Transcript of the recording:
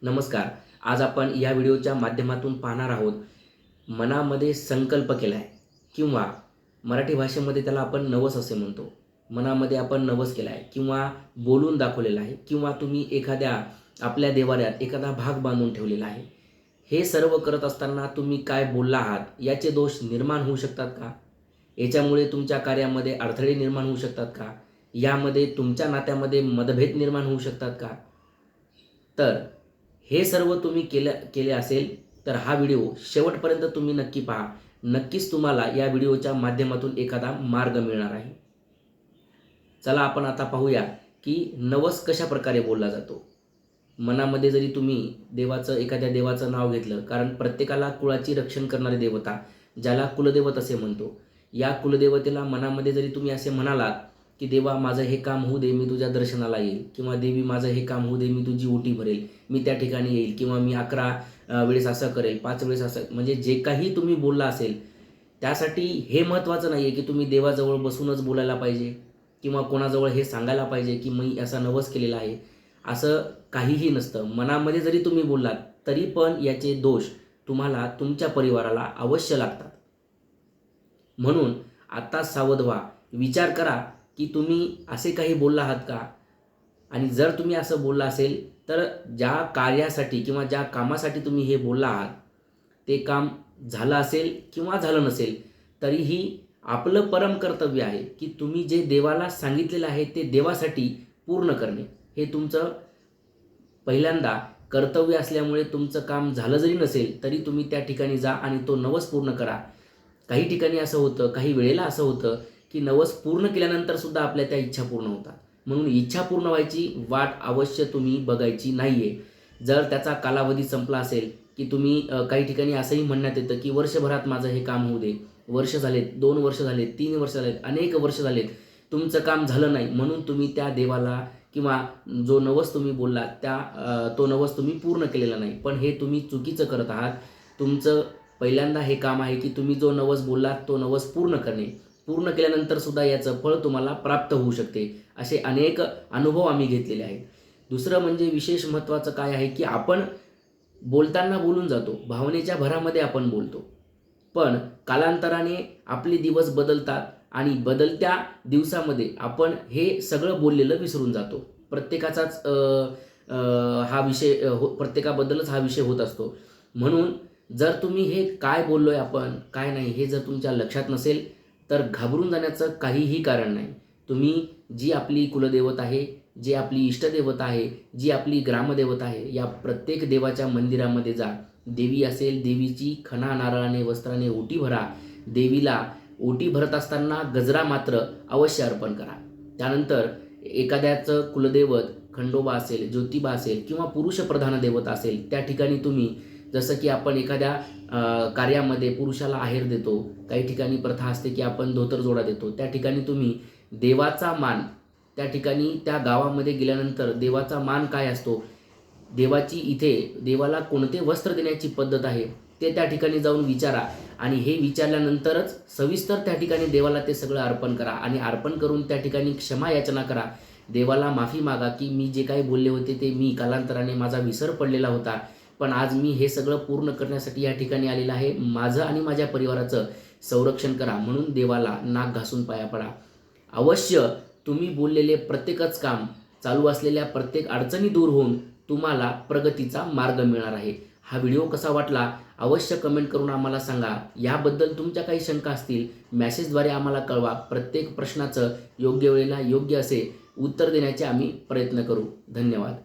नमस्कार. आज आपण या व्हिडिओच्या माध्यमातून पाहणार आहोत, मनामध्ये संकल्प केला आहे किंवा मराठी भाषेमध्ये त्याला आपण नवस असे म्हणतो. मनामध्ये आपण नवस केला आहे किंवा बोलून दाखवलेला आहे किंवा तुम्ही एखाद्या आपल्या देवाऱ्यात एखादा भाग बांधून ठेवलेला आहे. हे सर्व करत असताना तुम्ही काय बोलला आहात याचे दोष निर्माण होऊ शकतात का? याच्यामुळे तुमच्या कार्यामध्ये अडथळे निर्माण होऊ शकतात का? यामध्ये तुमच्या नात्यामध्ये मतभेद निर्माण होऊ शकतात का? तर हे सर्व तुम्ही केले असेल तर हा व्हिडिओ शेवटपर्यंत तुम्ही नक्की पहा. नक्कीच तुम्हाला या व्हिडिओच्या माध्यमातून एखादा मार्ग मिळणार आहे. चला आपण आता पाहूया की नवस कशा प्रकारे बोलला जातो. मनामध्ये जरी तुम्ही एखाद्या देवाचं नाव घेतलं, कारण प्रत्येकाला कुळाची रक्षण करणारी देवता ज्याला कुलदैवत असे म्हणतो, या कुलदेवतेला मनामध्ये जरी तुम्ही असे म्हणालात की देवा माझं हे काम होऊ दे, मी तुझ्या दर्शनाला येईल, किंवा देवी माझं हे काम होऊ दे, मी तुझी ओटी भरेल, मी त्या ठिकाणी येईल, किंवा मी 11 वेळेस असं करेल, 5 वेळेस असं, म्हणजे जे काही तुम्ही बोलला असेल त्यासाठी हे महत्त्वाचं नाही आहे की तुम्ही देवाजवळ बसूनच बोलायला पाहिजे किंवा कोणाजवळ हे सांगायला पाहिजे की मी असा नवस केलेला आहे. असं काहीही नसतं. मनामध्ये जरी तुम्ही बोललात तरी पण याचे दोष तुम्हाला तुमच्या परिवाराला अवश्य लागतात. म्हणून आता सावध व्हा. विचार करा की तुम्ही असे काही बोलला आहात का? आणि जर तुम्ही असं बोलला असेल तर ज्या कार्यासाठी किंवा ज्या कामासाठी तुम्ही हे बोलला आहात ते काम झालं असेल किंवा झालं नसेल, तरीही आपलं परम कर्तव्य आहे की तुम्ही जे देवाला सांगितलेलं आहे ते देवासाठी पूर्ण करणे. हे तुमचं पहिल्यांदा कर्तव्य असल्यामुळे तुमचं काम झालं जरी नसेल तरी तुम्ही त्या ठिकाणी जा आणि तो नवस पूर्ण करा. काही ठिकाणी असं होतं, काही वेळेला असं होतं की नवस पूर्ण केल्यानंतर सुद्धा आपल्या त्या इच्छा पूर्ण होतात. म्हणून इच्छा पूर्ण व्हायची वाट अवश्य तुम्ही बघायची नाही आहे. जर त्याचा कालावधी संपला असेल की तुम्ही काही ठिकाणी असंही म्हणण्यात येतं की वर्षभरात माझं हे काम होऊ दे, वर्ष झालेत, 2 वर्ष झालेत, 3 वर्ष झालेत, अनेक वर्ष झालेत, तुमचं काम झालं नाही, म्हणून तुम्ही त्या देवाला किंवा जो नवस तुम्ही बोललात तो नवस तुम्ही पूर्ण केलेला नाही. पण हे तुम्ही चुकीचं करत आहात. तुमचं पहिल्यांदा हे काम आहे की तुम्ही जो नवस बोललात तो नवस पूर्ण करणे. पूर्ण केल्यानंतर सुद्धा याचं फळ तुम्हाला प्राप्त होऊ शकते. असे अनेक अनुभव आम्ही घेतलेले आहेत. दुसरं म्हणजे विशेष महत्त्वाचं काय आहे की आपण बोलताना बोलून जातो, भावनेच्या भरामध्ये आपण बोलतो, पण कालांतराने आपले दिवस बदलतात आणि बदलत्या दिवसामध्ये आपण हे सगळं बोललेलं विसरून जातो. प्रत्येकाचाच हा विषय प्रत्येकाबद्दलच हा विषय होत असतो. म्हणून जर तुम्ही हे काय बोललोय आपण, काय नाही, हे जर तुमच्या लक्षात नसेल तर घाबरून जाण्याचं काहीही कारण नाही. तुम्ही जी आपली कुलदेवता आहे, जी आपली इष्टदेवता आहे, जी आपली ग्रामदेवता आहे, या प्रत्येक देवाच्या मंदिरामध्ये जा. देवी असेल, देवीची खणा नारळाने वस्त्राने ओटी भरा. देवीला ओटी भरत असताना गजरा मात्र अवश्य अर्पण करा. त्यानंतर एखाद्याचं कुलदैवत खंडोबा असेल, ज्योतिबा असेल किंवा पुरुषप्रधान देवता असेल, त्या ठिकाणी तुम्ही जसं की आपण एखाद्या कार्यामध्ये पुरुषाला आहेर देतो, काही ठिकाणी प्रथा असते की आपण धोतरजोडा देतो, त्या ठिकाणी तुम्ही देवाचा मान, त्या ठिकाणी त्या गावामध्ये गेल्यानंतर देवाचा मान काय असतो, देवाला कोणते वस्त्र देण्याची पद्धत आहे ते त्या ठिकाणी जाऊन विचारा आणि हे विचारल्यानंतरच सविस्तर त्या ठिकाणी देवाला ते सगळं अर्पण करा आणि अर्पण करून त्या ठिकाणी क्षमा याचना करा. देवाला माफी मागा की मी जे काही बोलले होते ते मी कालांतराने माझा विसर पडलेला होता, पण आज मी हे सगळं पूर्ण करण्यासाठी या ठिकाणी आलेलं आहे. माझं आणि माझ्या परिवाराचं संरक्षण करा. म्हणून देवाला नाक घासून पाया पडा. अवश्य तुम्ही बोललेले प्रत्येकच काम, चालू असलेल्या प्रत्येक अडचणी दूर होऊन तुम्हाला प्रगतीचा मार्ग मिळणार आहे. हा व्हिडिओ कसा वाटला अवश्य कमेंट करून आम्हाला सांगा. याबद्दल तुमच्या काही शंका असतील मेसेजद्वारे आम्हाला कळवा. प्रत्येक प्रश्नाचं योग्य वेळेला योग्य असे उत्तर देण्याचे आम्ही प्रयत्न करू. धन्यवाद.